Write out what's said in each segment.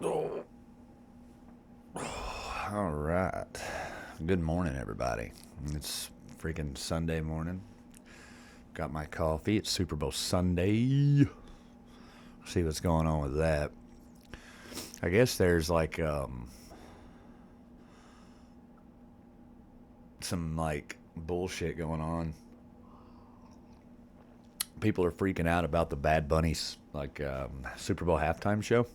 Oh. All right. Good morning, everybody. It's freaking Sunday morning. Got my coffee. It's Super Bowl Sunday. See what's going on with that. I guess there's like some like bullshit going on. People are freaking out about the Bad Bunny's like Super Bowl halftime show.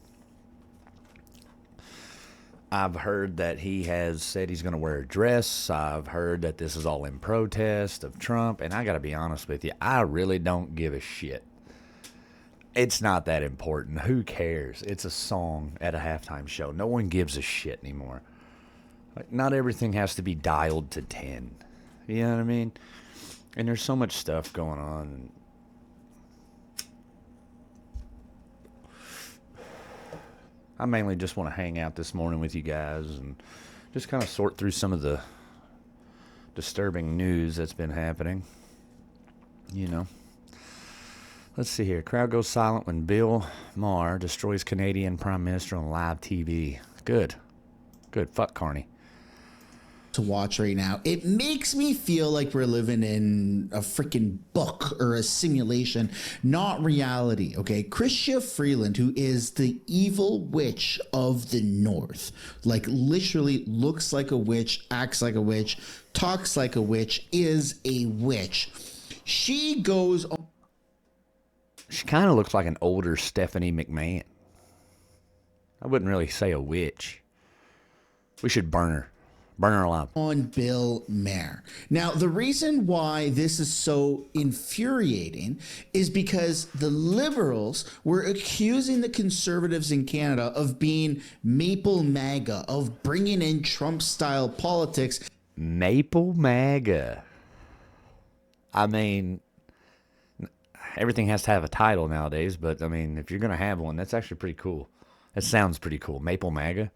I've heard that he has said he's going to wear a dress. I've heard that this is all in protest of Trump. And I got to be honest with you, I really don't give a shit. It's not that important. Who cares? It's a song at a halftime show. No one gives a shit anymore. Like, not everything has to be dialed to 10. You know what I mean? And there's so much stuff going on. I mainly just want to hang out this morning with you guys and just kind of sort through some of the disturbing news that's been happening. You know. Let's see here. Crowd goes silent when Bill Maher destroys Canadian Prime Minister on live TV. Good. Good. Fuck Carney. To watch right now, it makes me feel like we're living in a freaking book or a simulation, not reality. Okay, Chrystia Freeland, who is the evil witch of the North, like literally looks like a witch, acts like a witch, talks like a witch, is a witch. She goes on. She kind of looks like an older Stephanie McMahon. I wouldn't really say a witch. We should burn her. Burn her alive. On Bill Maher. Now, the reason why this is so infuriating is because the Liberals were accusing the Conservatives in Canada of being Maple MAGA, of bringing in Trump-style politics. Maple MAGA. I mean, everything has to have a title nowadays, but I mean, if you're going to have one, that's actually pretty cool. That sounds pretty cool. Maple MAGA.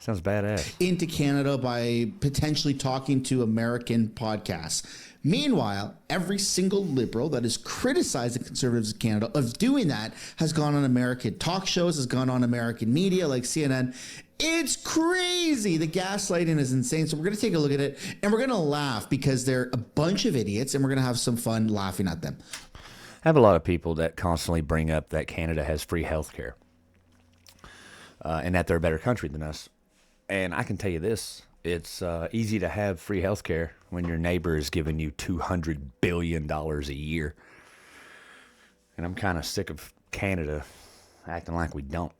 Sounds badass. Into Canada by potentially talking to American podcasts. Meanwhile, every single Liberal that has criticized the Conservatives of Canada of doing that has gone on American talk shows, has gone on American media like CNN. It's crazy. The gaslighting is insane. So we're going to take a look at it and we're going to laugh because they're a bunch of idiots and we're going to have some fun laughing at them. I have a lot of people that constantly bring up that Canada has free health care and that they're a better country than us. And I can tell you this, it's easy to have free health care when your neighbor is giving you $200 billion a year. And I'm kind of sick of Canada acting like we don't.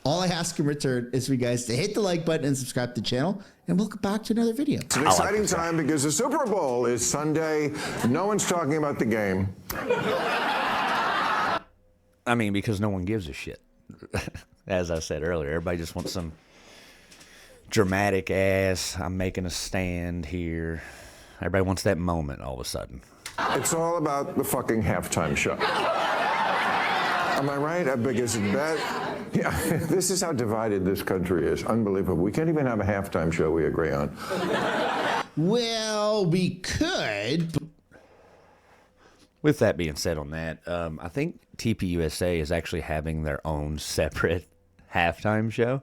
All I ask in return is for you guys to hit the like button and subscribe to the channel, and we'll get back to another video. It's an exciting time because the Super Bowl is Sunday. No one's talking about the game. I mean, because no one gives a shit. As I said earlier, everybody just wants some dramatic ass, I'm making a stand here. Everybody wants that moment all of a sudden. It's all about the fucking halftime show. Am I right? How big is it? Yeah, this is how divided this country is. Unbelievable. We can't even have a halftime show we agree on. Well, we could. With that being said on that, I think TPUSA is actually having their own separate halftime show.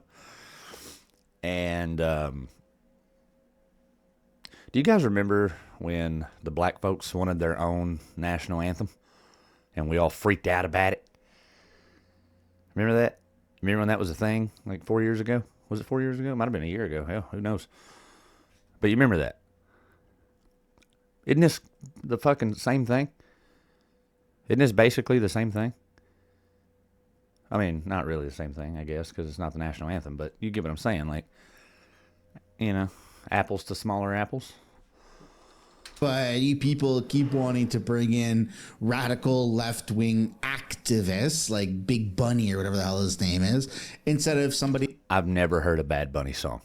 And do you guys remember when the black folks wanted their own national anthem? And we all freaked out about it? Remember that? Remember when that was a thing? Like 4 years ago? Was it 4 years ago? It might have been a year ago. Hell, who knows? But you remember that? Isn't this the fucking same thing? Isn't this basically the same thing? I mean, not really the same thing, I guess, because it's not the national anthem, but you get what I'm saying. Like, you know, apples to smaller apples. But you people keep wanting to bring in radical left-wing activists like Big Bunny or whatever the hell his name is, instead of somebody. I've never heard a Bad Bunny song.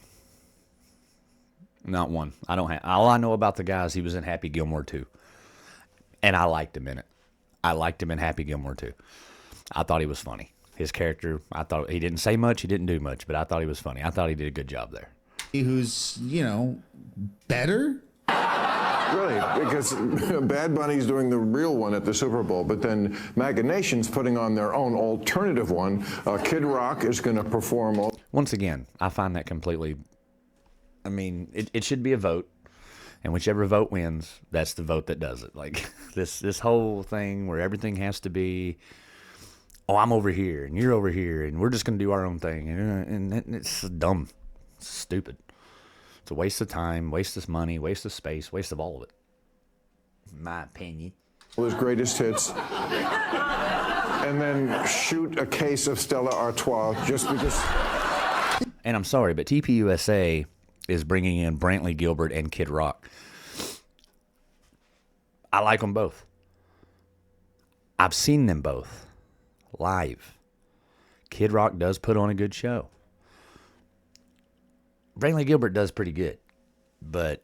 Not one. I don't have. All I know about the guy is he was in Happy Gilmore 2. And I liked him in it. I liked him in Happy Gilmore 2. I thought he was funny. His character, I thought he didn't say much, he didn't do much, but I thought he was funny. I thought he did a good job there. Who's, you know, better? Really, because Bad Bunny's doing the real one at the Super Bowl, but then MAGA Nation's putting on their own alternative one. Kid Rock is going to perform. Once again, I find that completely... I mean, it should be a vote, and whichever vote wins, that's the vote that does it. Like, this whole thing where everything has to be, oh, I'm over here, and you're over here, and we're just going to do our own thing. And it's dumb. It's stupid. It's a waste of time, waste of money, waste of space, waste of all of it. In my opinion. His greatest hits, and then shoot a case of Stella Artois just because. And I'm sorry, but TPUSA is bringing in Brantley Gilbert and Kid Rock. I like them both. I've seen them both live. Kid Rock does put on a good show. Brantley Gilbert does pretty good, but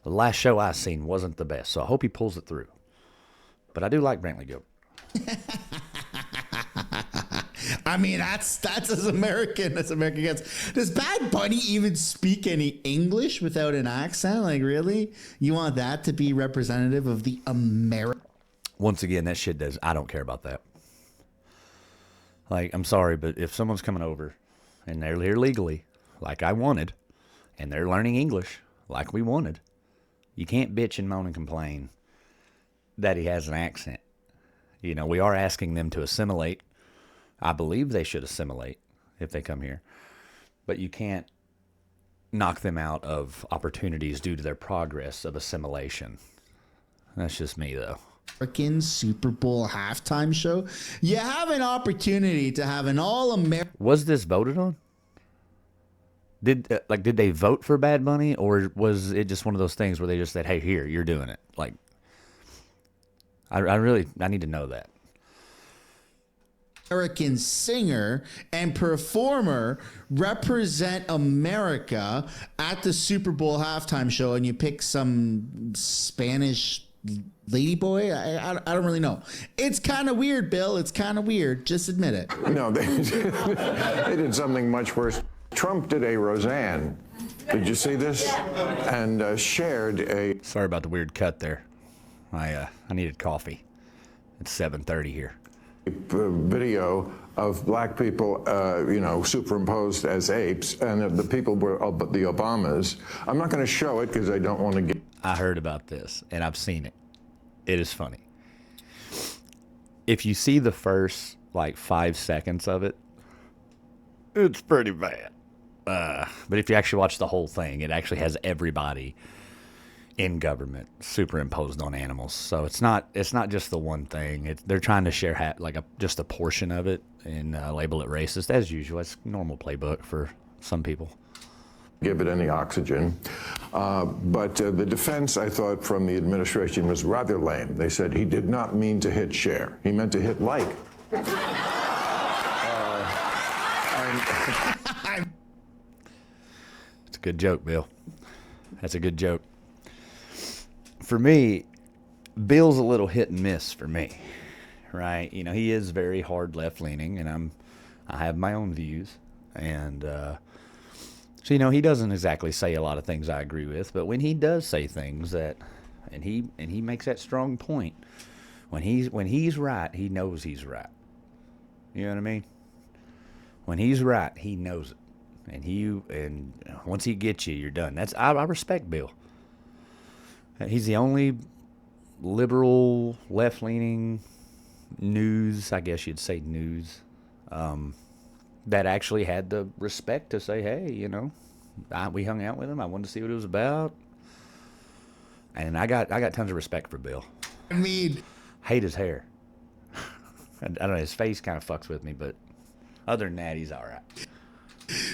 the last show I seen wasn't the best, so I hope he pulls it through. But I do like Brantley Gilbert. I mean, that's as American gets. Does Bad Bunny even speak any English without an accent? Like, really? You want that to be representative of the American? Once again, that shit does. I don't care about that. Like, I'm sorry, but if someone's coming over and they're here legally, like I wanted, and they're learning English like we wanted, you can't bitch and moan and complain that he has an accent. You know, we are asking them to assimilate. I believe they should assimilate if they come here. But you can't knock them out of opportunities due to their progress of assimilation. That's just me, though. American Super Bowl halftime show. You have an opportunity to have an all-American. Was this voted on? Did they vote for Bad Bunny, or was it just one of those things where they just said, "Hey, here, you're doing it"? Like, I need to know that. American singer and performer represent America at the Super Bowl halftime show, and you pick some Spanish ladyboy. I don't really know. It's kind of weird, Bill. It's kind of weird. Just admit it. No, they did something much worse. Trump did a Roseanne. Did you see this? And shared a... Sorry about the weird cut there. I needed coffee. It's 7:30 here. Video of black people, superimposed as apes, and the people were the Obamas. I'm not going to show it because I don't want to get... I heard about this, and I've seen it. It is funny. If you see the first, 5 seconds of it, it's pretty bad. But if you actually watch the whole thing, it actually has everybody in government superimposed on animals. So it's not just the one thing. They're trying to share just a portion of it and label it racist, as usual. It's normal playbook for some people. Give it any oxygen. But the defense, I thought, from the administration was rather lame. They said he did not mean to hit share. He meant to hit like. It's a good joke, Bill. That's a good joke. For me, Bill's a little hit and miss for me, right? You know, he is very hard left-leaning, and I have my own views. And so, he doesn't exactly say a lot of things I agree with, but when he does say things that, and he makes that strong point, when he's right, he knows he's right. You know what I mean? When he's right, he knows it. And once he gets you, you're done. I respect Bill. He's the only liberal, left-leaning news, I guess you'd say news, that actually had the respect to say, hey, we hung out with him. I wanted to see what it was about. And I got tons of respect for Bill. I mean, hate his hair. I don't know, his face kind of fucks with me, but other than that, he's all right.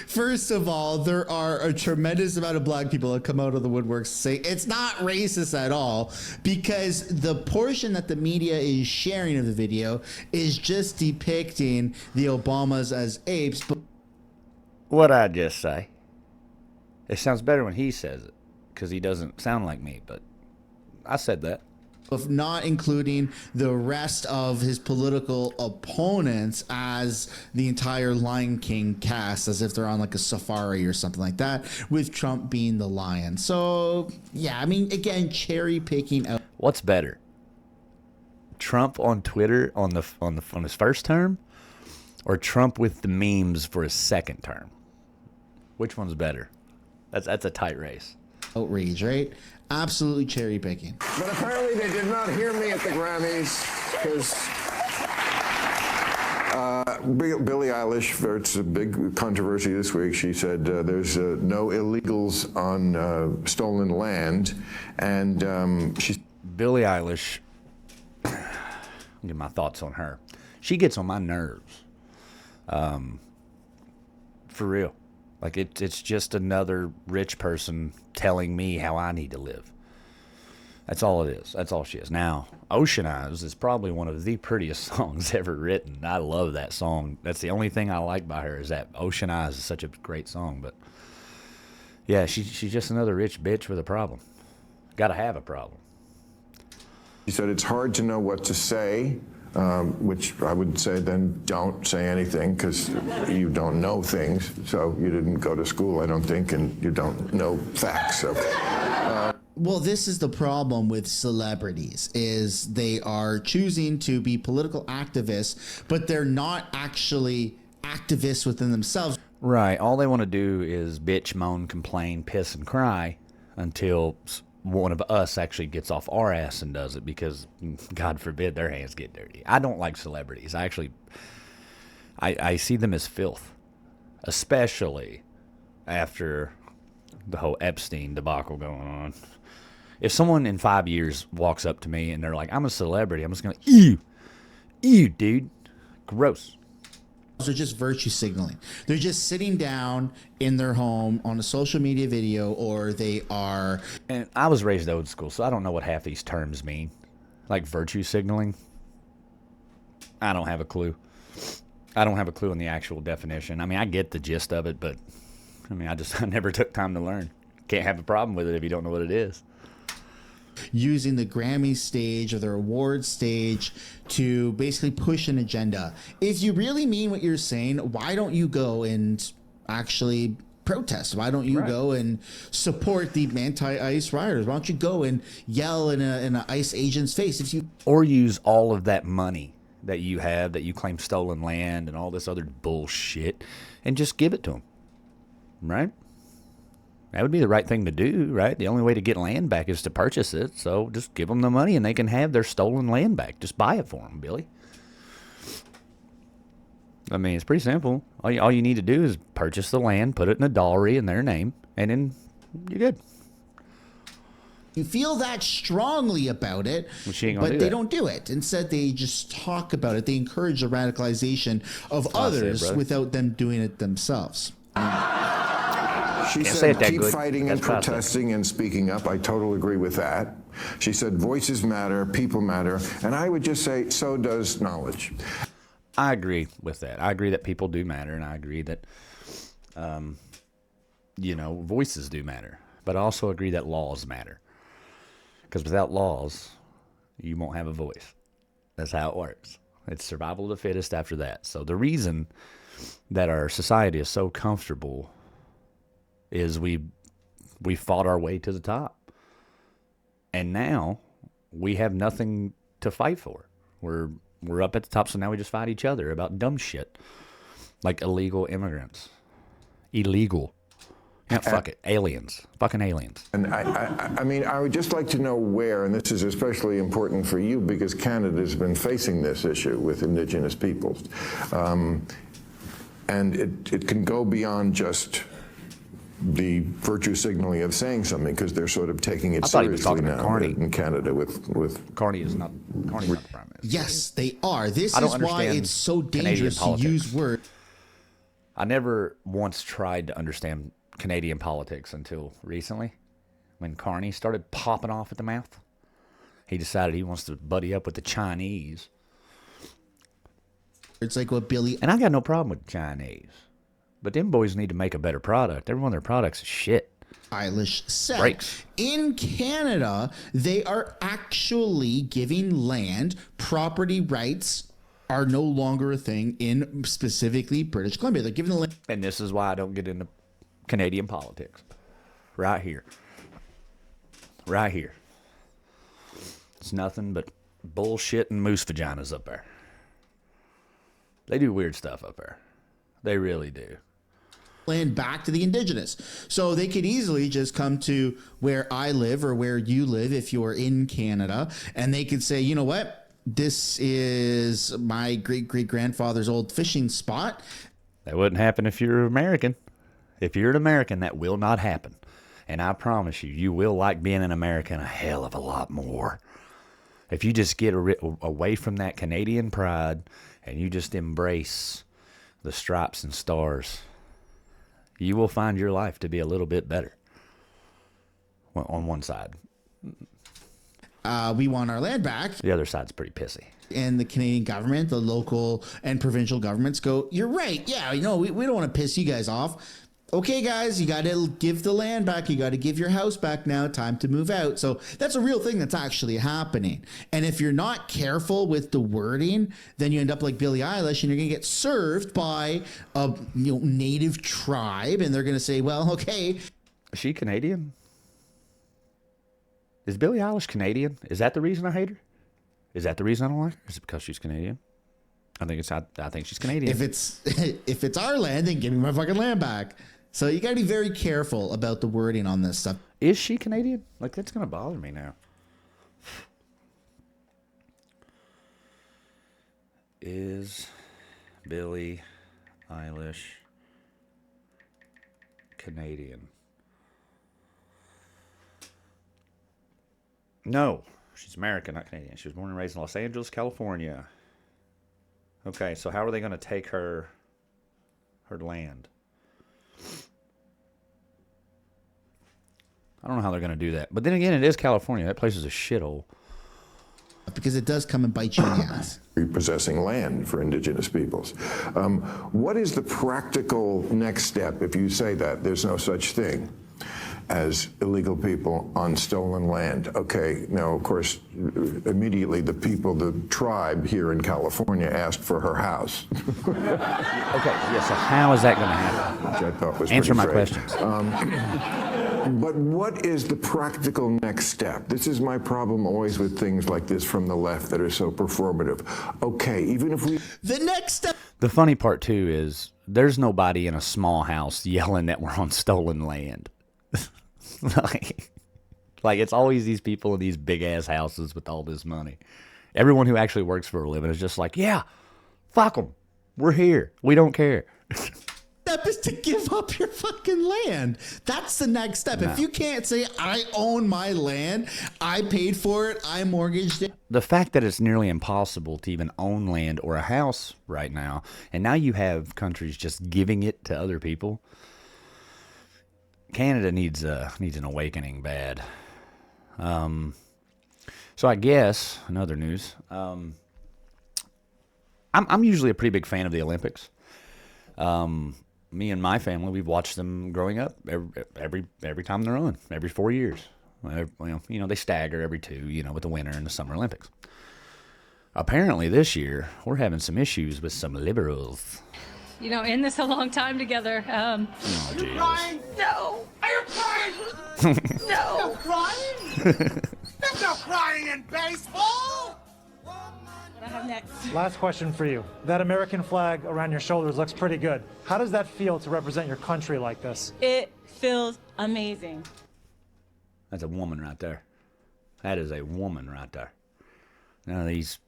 First of all, there are a tremendous amount of black people that come out of the woodworks to say it's not racist at all, because the portion that the media is sharing of the video is just depicting the Obamas as apes. But what'd I just say? It sounds better when he says it, because he doesn't sound like me, but I said that. of not including the rest of his political opponents as the entire Lion King cast, as if they're on like a safari or something like that, with Trump being the lion. So yeah, I mean, again, cherry picking out. What's better, Trump on Twitter on his first term, or Trump with the memes for his second term? Which one's better? That's a tight race. Outrage, right? Absolutely cherry picking. But apparently they did not hear me at the Grammys because Billie Eilish, it's a big controversy this week. She said there's no illegals on stolen land, and Billie Eilish, I'll give my thoughts on her. She gets on my nerves. For real. Like, it's just another rich person telling me how I need to live. That's all it is. That's all she is. Now, Ocean Eyes is probably one of the prettiest songs ever written. I love that song. That's the only thing I like by her, is that Ocean Eyes is such a great song. But, yeah, she's just another rich bitch with a problem. Got to have a problem. she said it's hard to know what to say. Which I would say then don't say anything, because you don't know things. So you didn't go to school, I don't think, and you don't know facts. So, well, this is the problem with celebrities, is they are choosing to be political activists, but they're not actually activists within themselves. Right. All they want to do is bitch, moan, complain, piss, and cry until one of us actually gets off our ass and does it, because God forbid their hands get dirty. I don't like celebrities. I see them as filth, especially after the whole Epstein debacle going on. If someone in 5 years walks up to me and they're like, I'm a celebrity, I'm just going to, ew, dude, gross. They're just virtue signaling. They're just sitting down in their home on a social media video, or they are. And I was raised old school, so I don't know what half these terms mean. Like virtue signaling. I don't have a clue. I don't have a clue on the actual definition. I mean, I get the gist of it, but I mean, I never took time to learn. Can't have a problem with it if you don't know what it is. Using the Grammy stage or the award stage to basically push an agenda. If you really mean what you're saying, why don't you go and actually protest? Why don't you go and support the anti-ICE rioters? Why don't you go and yell in an ICE agent's face? If you Or use all of that money that you have, that you claim stolen land and all this other bullshit, and just give it to them, right? That would be the right thing to do, right? The only way to get land back is to purchase it. So just give them the money and they can have their stolen land back. Just buy it for them, Billy. I mean, it's pretty simple. All you need to do is purchase the land, put it in a dollary in their name, and then you're good. You feel that strongly about it, but they don't do it. Instead, they just talk about it. They encourage the radicalization of others without them doing it themselves. She said, keep fighting and protesting and speaking up. I totally agree with that. She said, voices matter, people matter. And I would just say, so does knowledge. I agree with that. I agree that people do matter, and I agree that, voices do matter. But I also agree that laws matter. Because without laws, you won't have a voice. That's how it works. It's survival of the fittest after that. So the reason that our society is so comfortable is we fought our way to the top. And now we have nothing to fight for. We're up at the top, so now we just fight each other about dumb shit. Like illegal immigrants. Illegal. Yeah, fuck it. Aliens. Fucking aliens. And I mean, I would just like to know where, and this is especially important for you because Canada's been facing this issue with Indigenous peoples. And it can go beyond just the virtue signaling of saying something, because they're sort of taking it seriously now in Canada with Carney is not the Prime Minister. Yes, they are. This is why it's so dangerous to use words. I never once tried to understand Canadian politics until recently, when Carney started popping off at the mouth. He decided he wants to buddy up with the Chinese. It's like what Billy... And I got no problem with the Chinese. But them boys need to make a better product. Every one of their products is shit. Eilish said. Breaks. In Canada, they are actually giving land, property rights are no longer a thing in specifically British Columbia. They're giving the land. And this is why I don't get into Canadian politics. Right here. Right here. It's nothing but bullshit and moose vaginas up there. They do weird stuff up there. They really do. Land back to the Indigenous. So they could easily just come to where I live or where you live if you're in Canada, and they could say, you know what? This is my great-great-grandfather's old fishing spot. That wouldn't happen if you're American. If you're an American, that will not happen. And I promise you, you will like being an American a hell of a lot more. If you just get away from that Canadian pride and you just embrace the stripes and stars, you will find your life to be a little bit better. Well, on one side. We want our land back. The other side's pretty pissy. And the Canadian government, the local and provincial governments go, you're right. Yeah, you know, we don't want to piss you guys off. Okay, guys, you got to give the land back. You got to give your house back now. Time to move out. So that's a real thing that's actually happening. And if you're not careful with the wording, then you end up like Billie Eilish, and you're going to get served by a native tribe, and they're going to say, well, okay. Is she Canadian? Is Billie Eilish Canadian? Is that the reason I hate her? Is that the reason I don't like her? Is it because she's Canadian? I think she's Canadian. If it's our land, then give me my fucking land back. So you got to be very careful about the wording on this stuff. Is she Canadian? Like, that's going to bother me now. Is Billie Eilish Canadian? No, she's American, not Canadian. She was born and raised in Los Angeles, California. Okay, so how are they going to take her land? I don't know how they're going to do that. But then again, it is California. That place is a shithole. Because it does come and bite you in the ass. Repossessing land for indigenous peoples. What is the practical next step if you say that there's no such thing as illegal people on stolen land? Okay, now, of course, immediately the tribe here in California asked for her house. Okay, yeah, so how is that going to happen? Which I thought was Answer my pretty questions. But what is the practical next step? This is my problem always with things like this from the left that are so performative. Okay, even if we... The next step... The funny part, too, is there's nobody in a small house yelling that we're on stolen land. like it's always these people in these big-ass houses with all this money. Everyone who actually works for a living is just like, yeah, fuck them. We're here. We don't care. Step is to give up your fucking land. That's the next step. No. If you can't say, I own my land, I paid for it, I mortgaged it. The fact that it's nearly impossible to even own land or a house right now, and now you have countries just giving it to other people. Canada needs an awakening bad. So I guess, in other news, I'm usually a pretty big fan of the Olympics. Me and my family, we've watched them growing up every time they're on, every 4 years. They stagger every 2, with the Winter and the Summer Olympics. Apparently this year, we're having some issues with some liberals. In this a long time together. Oh, You're crying? No. Are you crying? No. No crying? There's no crying in baseball. What I have next? Last question for you. That American flag around your shoulders looks pretty good. How does that feel to represent your country like this? It feels amazing. That's a woman right there. That is a woman right there. None of these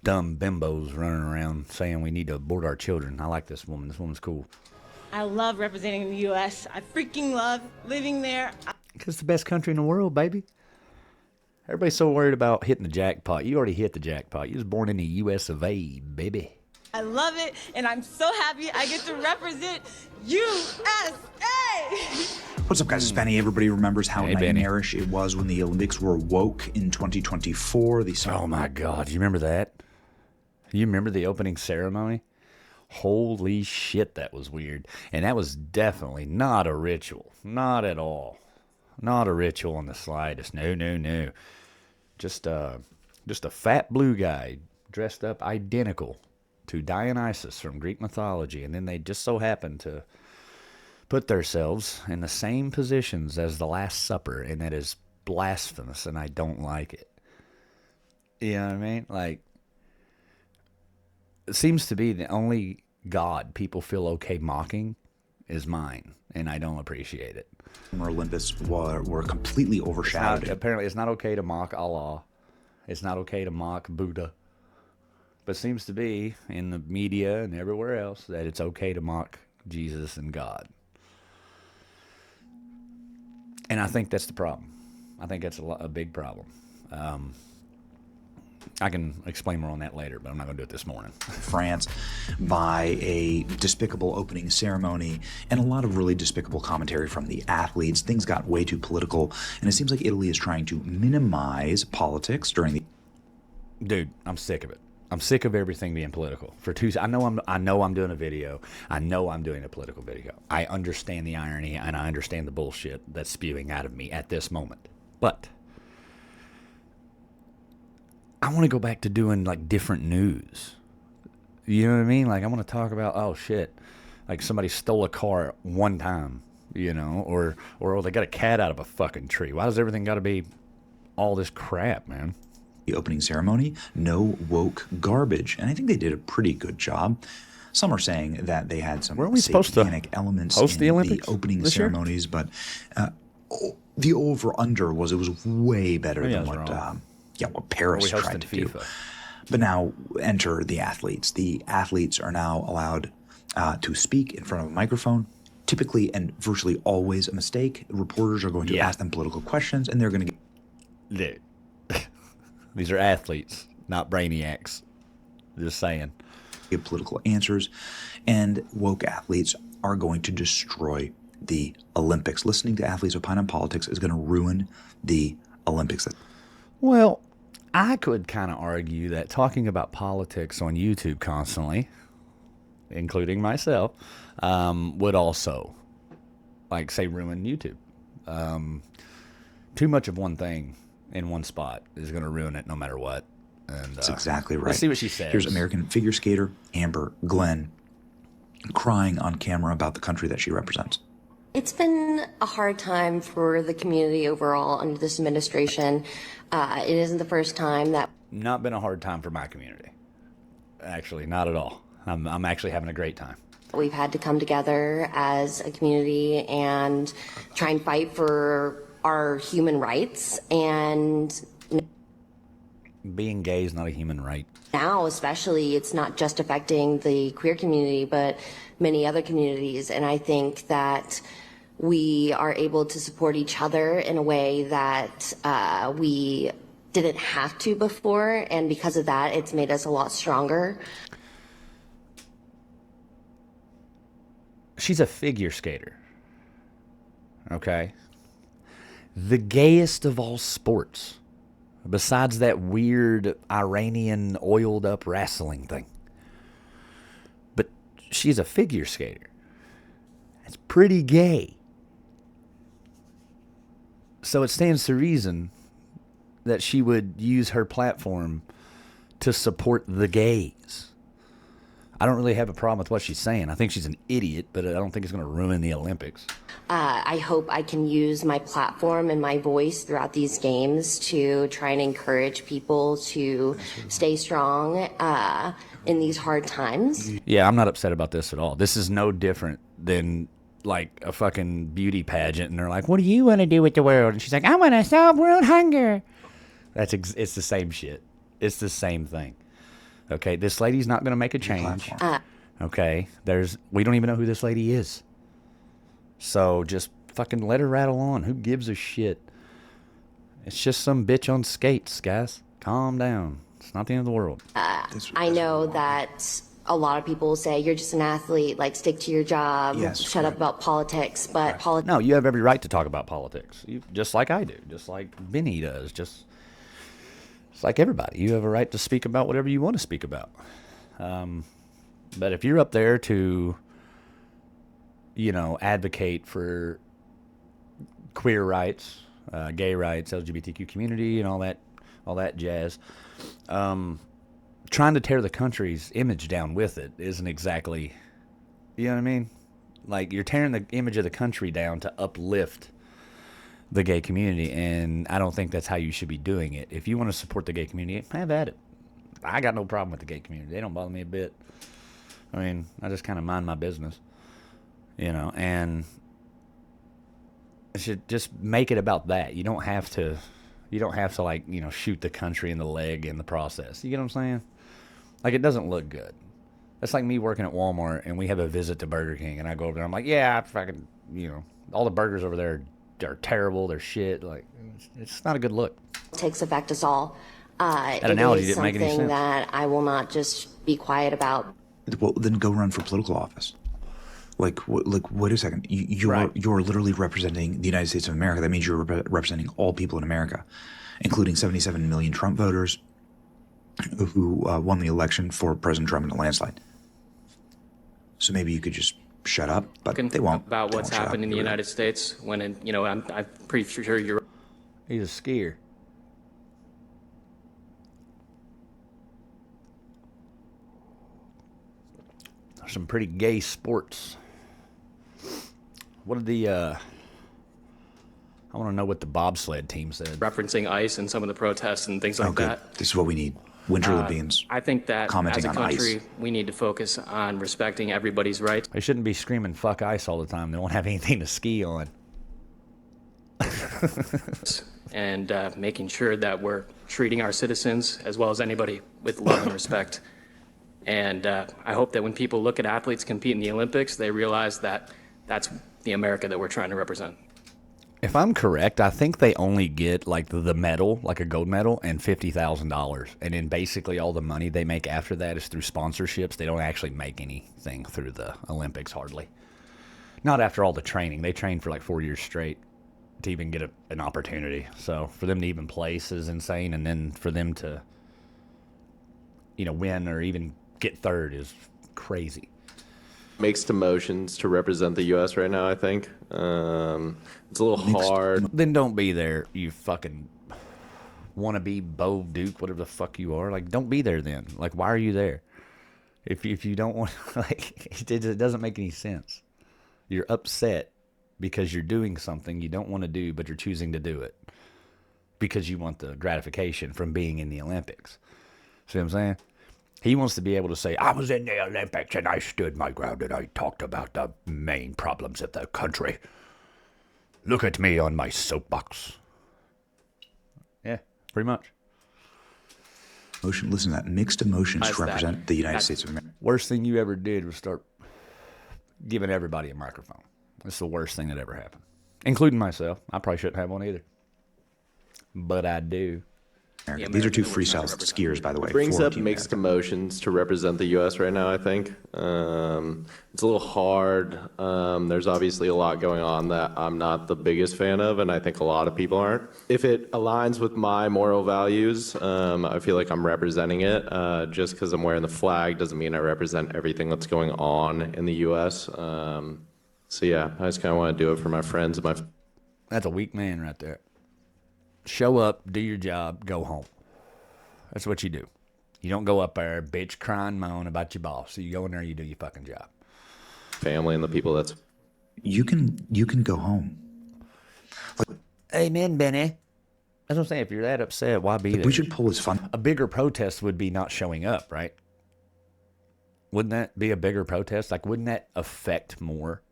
dumb bimbos running around saying we need to abort our children. I like this woman. This woman's cool. I love representing the U.S. I freaking love living there. It's the best country in the world, baby. Everybody's so worried about hitting the jackpot. You already hit the jackpot. You was born in the U.S. of A, baby. I love it, and I'm so happy I get to represent USA! What's up, guys? It's Benny. Everybody remembers how Hey, Benny. nightmarish it was when the Olympics were woke in 2024. Oh, my God. You remember that? You remember the opening ceremony? Holy shit, that was weird. And that was definitely not a ritual. Not at all. Not a ritual in the slightest. No, no, no. Just a fat blue guy dressed up identical to Dionysus from Greek mythology, and then they just so happened to put themselves in the same positions as the Last Supper, and that is blasphemous, and I don't like it. You know what I mean? Like, it seems to be the only God people feel okay mocking is mine, and I don't appreciate it. Olympus were completely overshadowed. Apparently, it's not okay to mock Allah. It's not okay to mock Buddha. But it seems to be in the media and everywhere else that it's okay to mock Jesus and God. And I think that's the problem. I think that's a big problem. I can explain more on that later, but I'm not going to do it this morning. France by a despicable opening ceremony and a lot of really despicable commentary from the athletes. Things got way too political, and it seems like Italy is trying to minimize politics during the... Dude, I'm sick of it. I'm sick of everything being political. I know I'm doing a video. I know I'm doing a political video. I understand the irony and I understand the bullshit that's spewing out of me at this moment. But I want to go back to doing like different news. You know what I mean? Like, I want to talk about, oh shit, like somebody stole a car one time, you know, or they got a cat out of a fucking tree. Why does everything got to be all this crap, man? The opening ceremony, no woke garbage, and I think they did a pretty good job. Some are saying that they had some satanic elements in the opening ceremonies, but the over/under was it was way better than what Paris tried to do. But now enter the athletes. The athletes are now allowed to speak in front of a microphone. Typically and virtually always a mistake. Reporters are going to ask them political questions, and they're going to get... These are athletes, not brainiacs. Just saying. Give political answers, and woke athletes are going to destroy the Olympics. Listening to athletes opine on politics is going to ruin the Olympics. Well, I could kind of argue that talking about politics on YouTube constantly, including myself, would also, like, say, ruin YouTube. Too much of one thing in one spot is going to ruin it no matter what. And that's exactly right. Let's see what she says. Here's American figure skater Amber Glenn crying on camera about the country that she represents. It's been a hard time for the community overall under this administration. It isn't the first time that... Not been a hard time for my community. Actually, not at all. I'm actually having a great time. We've had to come together as a community and try and fight for our human rights, and being gay is not a human right. Now, especially, it's not just affecting the queer community, but many other communities. And I think that we are able to support each other in a way that we didn't have to before. And because of that, it's made us a lot stronger. She's a figure skater. Okay? The gayest of all sports, besides that weird Iranian oiled up wrestling thing. But she's a figure skater. That's pretty gay. So it stands to reason that she would use her platform to support the gays. I don't really have a problem with what she's saying. I think she's an idiot, but I don't think it's going to ruin the Olympics. I hope I can use my platform and my voice throughout these games to try and encourage people to stay strong in these hard times. Yeah, I'm not upset about this at all. This is no different than like a fucking beauty pageant, and they're like, "What do you want to do with the world?" And she's like, "I want to solve world hunger." It's the same shit. It's the same thing. Okay, this lady's not going to make a change. Okay, we don't even know who this lady is. So just fucking let her rattle on. Who gives a shit? It's just some bitch on skates, guys. Calm down. It's not the end of the world. I know that a lot of people say you're just an athlete, like stick to your job, shut up about politics, but No, you have every right to talk about politics, just like I do, just like Benny does, just like everybody. You have a right to speak about whatever you want to speak about. But if you're up there to, advocate for queer rights, gay rights, LGBTQ community, and all that jazz, trying to tear the country's image down with it isn't exactly, you know what I mean? Like, you're tearing the image of the country down to uplift the gay community, and I don't think that's how you should be doing it. If you want to support the gay community, have at it. I got no problem with the gay community. They don't bother me a bit. I mean, I just kind of mind my business, and it should just make it about that. You don't have to like, shoot the country in the leg in the process. You get what I'm saying? Like, it doesn't look good. That's like me working at Walmart and we have a visit to Burger King and I go over there. I'm like, yeah, I fucking, all the burgers over there are terrible. They're shit. Like, it's not a good look. Takes affect us all. That analogy didn't make any sense. It is something that I will not just be quiet about. Well, then go run for political office. Like, wait a second. You're literally representing the United States of America. That means you're representing all people in America, including 77 million Trump voters who won the election for President Trump in a landslide. So maybe you could just shut up, but they won't. About what's happened in the United States when, I'm pretty sure you're... He's a skier. Some pretty gay sports. What did the I want to know what the bobsled team said. Referencing ICE and some of the protests and things like that. This is what we need. Winter Olympians. I think that as a country, ICE. we need to focus on respecting everybody's rights. They shouldn't be screaming fuck ICE all the time. They won't have anything to ski on. And making sure that we're treating our citizens as well as anybody with love and respect. And I hope that when people look at athletes compete in the Olympics, they realize that that's the America that we're trying to represent. If I'm correct, I think they only get like the medal, like a gold medal, and $50,000. And then basically all the money they make after that is through sponsorships. They don't actually make anything through the Olympics, hardly. Not after all the training. They trained for like 4 years straight to even get an opportunity. So for them to even place is insane. And then for them to, win or even get third is crazy. Mixed emotions to represent the U.S. right now, I think. It's a little hard. Then don't be there, you fucking wannabe Bo Duke, whatever the fuck you are. Like, don't be there then. Like, why are you there? If you don't want, like, it doesn't make any sense. You're upset because you're doing something you don't want to do, but you're choosing to do it because you want the gratification from being in the Olympics. See what I'm saying? He wants to be able to say, I was in the Olympics and I stood my ground and I talked about the main problems of the country. Look at me on my soapbox. Yeah, pretty much. Listen to that. Mixed emotions to represent the United States of America. Worst thing you ever did was start giving everybody a microphone. That's the worst thing that ever happened. Including myself. I probably shouldn't have one either. But I do. These are two freestyle skiers, by the way. Brings up mixed emotions to represent the U.S. right now, I think. It's a little hard. There's obviously a lot going on that I'm not the biggest fan of, and I think a lot of people aren't. If it aligns with my moral values, I feel like I'm representing it. Just because I'm wearing the flag doesn't mean I represent everything that's going on in the U.S. So yeah, I just kind of want to do it for my friends and my... That's a weak man right there. Show up, do your job, go home. That's what you do. You don't go up there, bitch, crying, moan about your boss. So you go in there, you do your fucking job. Family and the people that's... You can go home. Amen, Benny. That's what I'm saying. If you're that upset, why be there? We should pull this fun. A bigger protest would be not showing up, right? Wouldn't that be a bigger protest? Like, wouldn't that affect more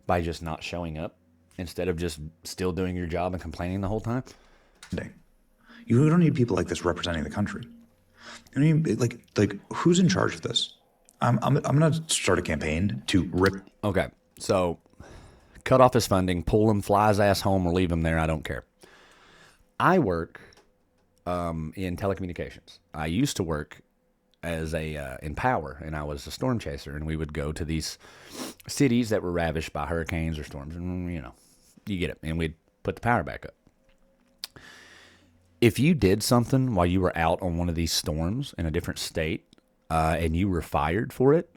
by just not showing up instead of just still doing your job and complaining the whole time? You don't need people like this representing the country. You need, like who's in charge of this? I'm gonna start a campaign to rip. Okay, so cut off his funding, pull him, fly his ass home, or leave him there. I don't care. I work in telecommunications. I used to work as in power, and I was a storm chaser, and we would go to these cities that were ravished by hurricanes or storms, and you get it, and we'd put the power back up. If you did something while you were out on one of these storms in a different state and you were fired for it,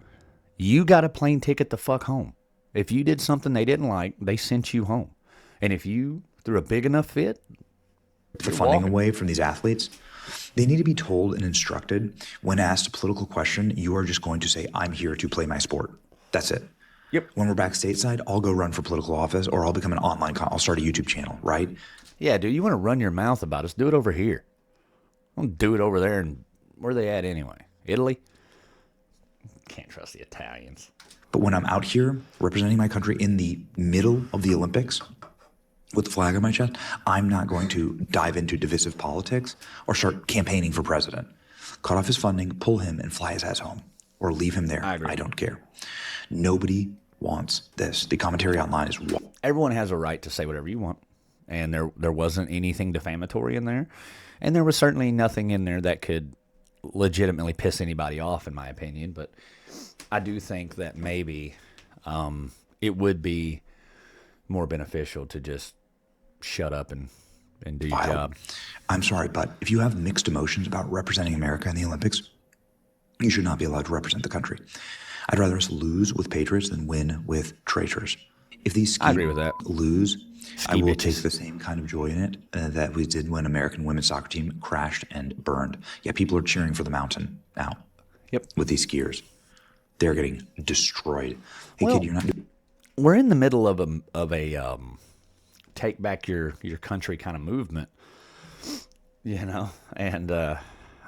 You got a plane ticket the fuck home. If you did something they didn't like, they sent you home. And if you threw a big enough fit, the funding away from these athletes, they need to be told and instructed when asked a political question, you are just going to say, I'm here to play my sport. That's it. Yep. When we're back stateside, I'll go run for political office or I'll become an I'll start a YouTube channel, right? Yeah, dude, you want to run your mouth about us, do it over here. Don't do it over there. And where are they at anyway? Italy? Can't trust the Italians. But when I'm out here representing my country in the middle of the Olympics with the flag on my chest, I'm not going to dive into divisive politics or start campaigning for president. Cut off his funding, pull him, and fly his ass home. Or leave him there. I don't care. Nobody wants this. The commentary online is... Everyone has a right to say whatever you want. And there wasn't anything defamatory in there. And there was certainly nothing in there that could legitimately piss anybody off, in my opinion. But I do think that maybe it would be more beneficial to just shut up and do your job. I'm sorry, but if you have mixed emotions about representing America in the Olympics, you should not be allowed to represent the country. I'd rather us lose with patriots than win with traitors. If these I agree with that. lose, I will take the same kind of joy in it that we did when American women's soccer team crashed and burned. Yeah, people are cheering for the mountain now. Yep. With these skiers, they're getting destroyed. Hey, kid, you're not. We're in the middle of a take back your country kind of movement, you know, and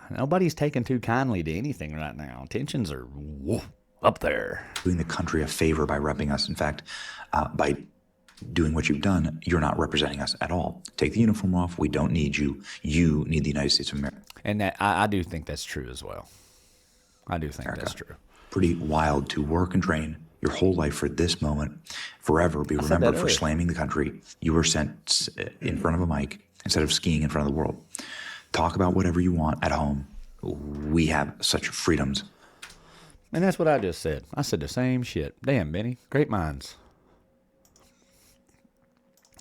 nobody's taking too kindly to anything right now. Tensions are up there. Doing the country a favor by repping us. In fact, by doing what you've done, you're not representing us at all. Take the uniform off. We don't need you. You need the United States of America. And that I do think that's true as well. I do think that's true. Pretty wild to work and train your whole life for this moment, forever be remembered for slamming the country. You were sent in front of a mic instead of skiing in front of the world. Talk about whatever you want at home. We have such freedoms. And that's what I just said. I said the same shit. Damn, Benny. Great minds.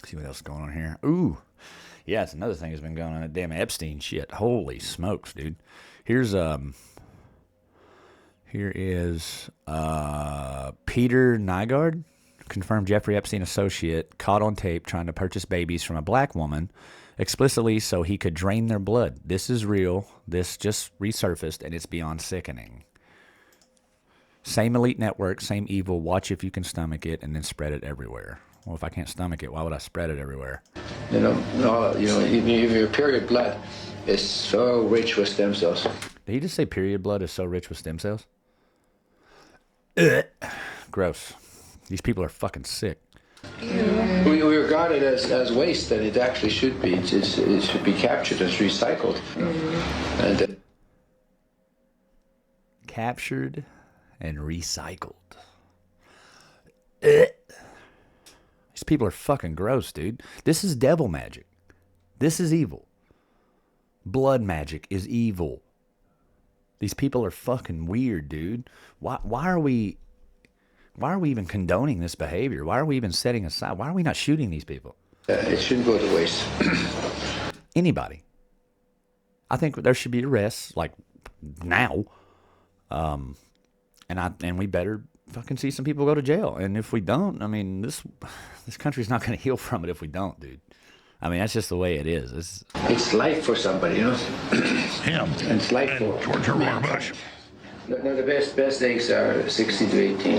See what else is going on here. Ooh. Yeah, it's another thing that's been going on. That damn Epstein shit. Holy smokes, dude. Here is Peter Nygaard, confirmed Jeffrey Epstein associate, caught on tape trying to purchase babies from a black woman explicitly so he could drain their blood. This is real. This just resurfaced, and it's beyond sickening. Same elite network, same evil. Watch if you can stomach it, and then spread it everywhere. Well, if I can't stomach it, why would I spread it everywhere? If your period blood is so rich with stem cells. Did he just say period blood is so rich with stem cells? Gross. These people are fucking sick. We regard it as waste, and it actually should be. It should be captured as recycled. And captured and recycled. These people are fucking gross, dude. This is devil magic. This is evil. Blood magic is evil. These people are fucking weird, dude. Why are we even condoning this behavior? Why are we even setting aside? Why are we not shooting these people? It shouldn't go to waste. Anybody. I think there should be arrests, like, now. And we better fucking see some people go to jail. And if we don't, I mean, this country's not going to heal from it if we don't, dude. I mean, that's just the way it is. It's life for somebody, you know? Him. And it's life for George Herbert Bush. No, the best eggs are 16 to 18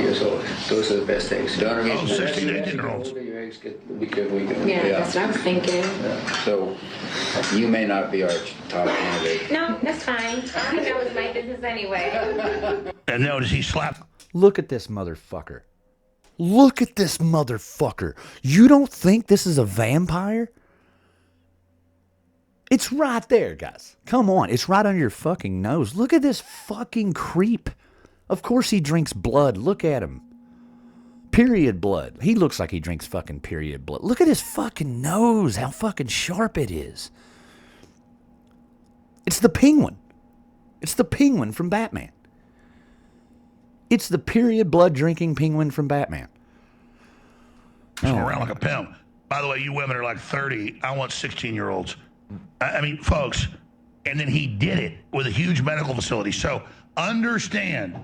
years old. Those are the best eggs. 16 to 18-year-olds. Your eggs get weaker and weaker. Yeah, that's what I was thinking. So, you may not be our top candidate. No, that's fine. That was my business anyway. And notice he slapped. Look at this motherfucker. Look at this motherfucker. You don't think this is a vampire? It's right there, guys. Come on. It's right under your fucking nose. Look at this fucking creep. Of course he drinks blood. Look at him. Period blood. He looks like he drinks fucking period blood. Look at his fucking nose. How fucking sharp it is. It's the penguin. It's the penguin from Batman. It's the period blood drinking penguin from Batman. Around like a pimp. By the way, you women are like 30. I want 16-year-olds. I mean, folks, and then he did it with a huge medical facility. So understand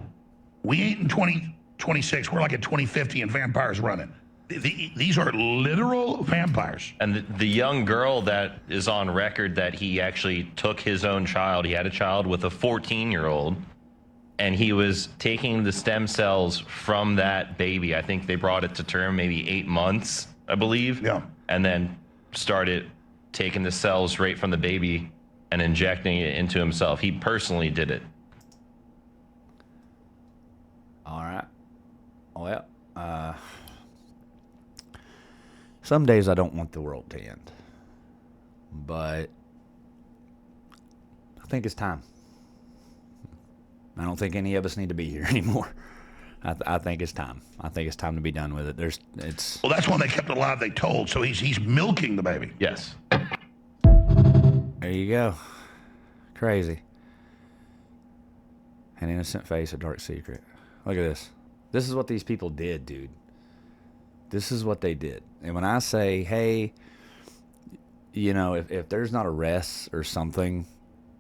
We ain't in 2026. We're like at 2050 and vampires running. These are literal vampires. And the young girl that is on record that he actually took his own child, he had a child with a 14-year-old, and he was taking the stem cells from that baby. I think they brought it to term maybe 8 months, I believe. Yeah. And then started taking the cells right from the baby and injecting it into himself. He personally did it. All right. Well, some days I don't want the world to end, but I think it's time. I don't think any of us need to be here anymore. I think it's time. I think it's time to be done with it. Well, that's when they kept it alive. They told. So he's milking the baby. Yes. There you go. Crazy. An innocent face, a dark secret. Look at this. This is what these people did, dude. This is what they did. And when I say, hey, you know, if there's not arrests or something,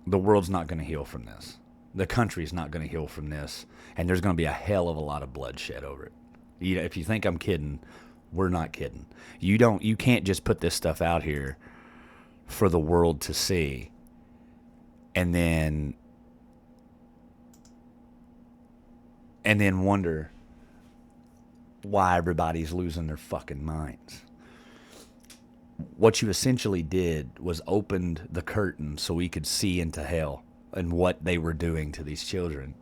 the world's not going to heal from this. The country's not going to heal from this. And there's going to be a hell of a lot of bloodshed over it. You know, if you think I'm kidding, we're not kidding. You can't just put this stuff out here for the world to see and then wonder why everybody's losing their fucking minds. What you essentially did was opened the curtain so we could see into hell and what they were doing to these children.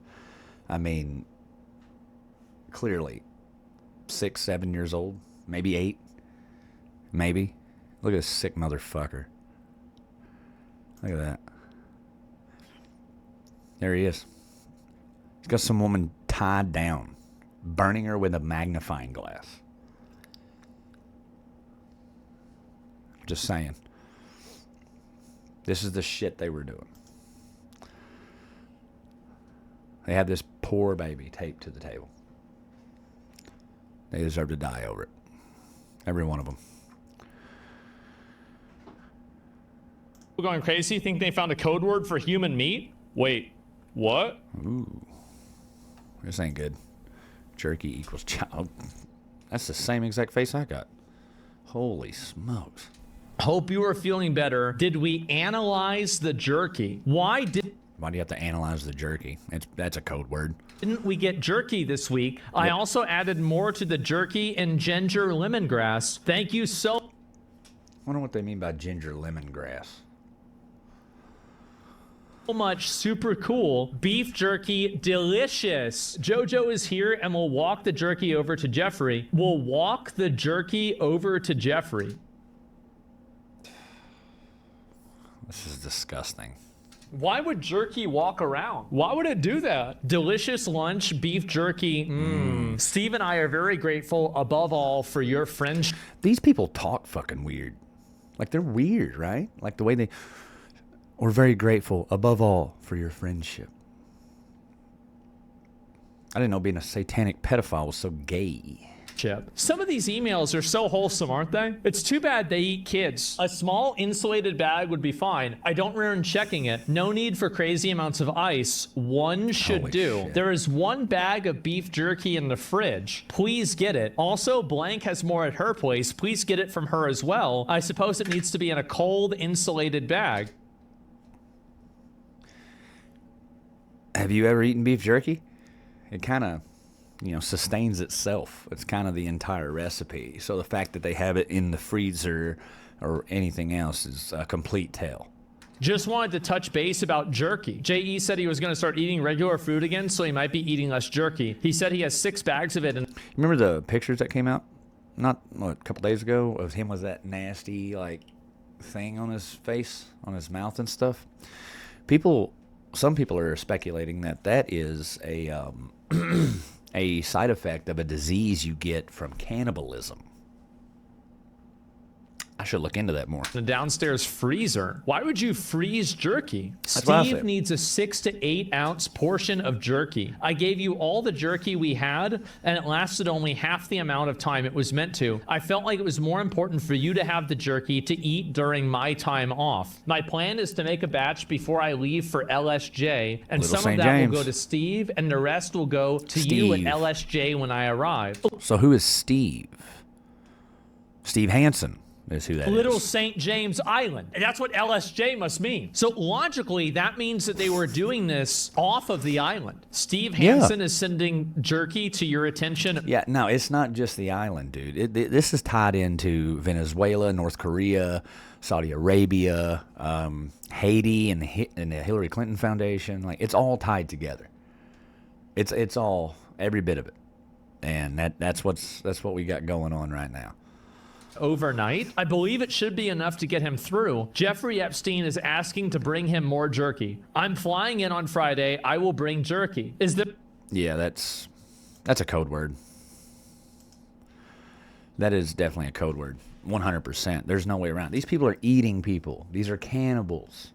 I mean, clearly 6, 7 years old, maybe 8, maybe. Look at this sick motherfucker. Look at that. There he is. He's got some woman tied down, burning her with a magnifying glass. Just saying. This is the shit they were doing. They had this poor baby taped to the table. They deserve to die over it. Every one of them. People going crazy think they found a code word for human meat? Wait, what? Ooh. This ain't good. Jerky equals child. That's the same exact face I got. Holy smokes. Hope you are feeling better. Did we analyze the jerky? Why do you have to analyze the jerky? That's a code word. Didn't we get jerky this week? Yep. I also added more to the jerky and ginger lemongrass. Thank you so. I wonder what they mean by ginger lemongrass. Much. Super cool. Beef jerky, delicious. JoJo is here and we'll walk the jerky over to Jeffrey. We'll walk the jerky over to Jeffrey. This is disgusting. Why would jerky walk around? Why would it do that? Delicious lunch, beef jerky. Steve and I are very grateful, above all, for your friendship. These people talk fucking weird. Like, they're weird, right? Like, the way they... We're very grateful, above all, for your friendship. I didn't know being a satanic pedophile was so gay. Some of these emails are so wholesome, aren't they? It's too bad they eat kids. A small insulated bag would be fine. I don't recommend checking it. No need for crazy amounts of ice. One should Holy do. shit. There is one bag of beef jerky in the fridge. Please get it. Also, Blank has more at her place. Please get it from her as well. I suppose it needs to be in a cold, insulated bag. Have you ever eaten beef jerky? It kind of, you know, sustains itself. It's kind of the entire recipe. So the fact that they have it in the freezer or anything else is a complete tell. Just wanted to touch base about jerky. J.E. said he was going to start eating regular food again, so he might be eating less jerky. He said he has 6 bags of it. And remember the pictures that came out a couple days ago of him with that nasty, like, thing on his face, on his mouth and stuff? Some people are speculating that is a a side effect of a disease you get from cannibalism. I should look into that more. The downstairs freezer. Why would you freeze jerky? That's what I Steve said. needs a 6 to 8 ounce portion of jerky. I gave you all the jerky we had, and it lasted only half the amount of time it was meant to. I felt like it was more important for you to have the jerky to eat during my time off. My plan is to make a batch before I leave for LSJ, and Little some St. of that James. will go to Steve, and the rest will go to you at Steve. LSJ when I arrive. So who is Steve? Steve Hansen is who that is. Little St. James Island. And that's what LSJ must mean. So logically, that means that they were doing this off of the island. Steve Hansen is sending jerky to your attention. Yeah, no, it's not just the island, dude. This is tied into Venezuela, North Korea, Saudi Arabia, Haiti, and the Hillary Clinton Foundation. Like, it's all tied together. It's all, every bit of it, and that's what we got going on right now. Overnight. I believe it should be enough to get him through. Jeffrey Epstein is asking to bring him more jerky. I'm flying in on Friday. I will bring jerky. Is the... Yeah, that's a code word. That is definitely a code word. 100%. There's no way around it. These people are eating people. These are cannibals.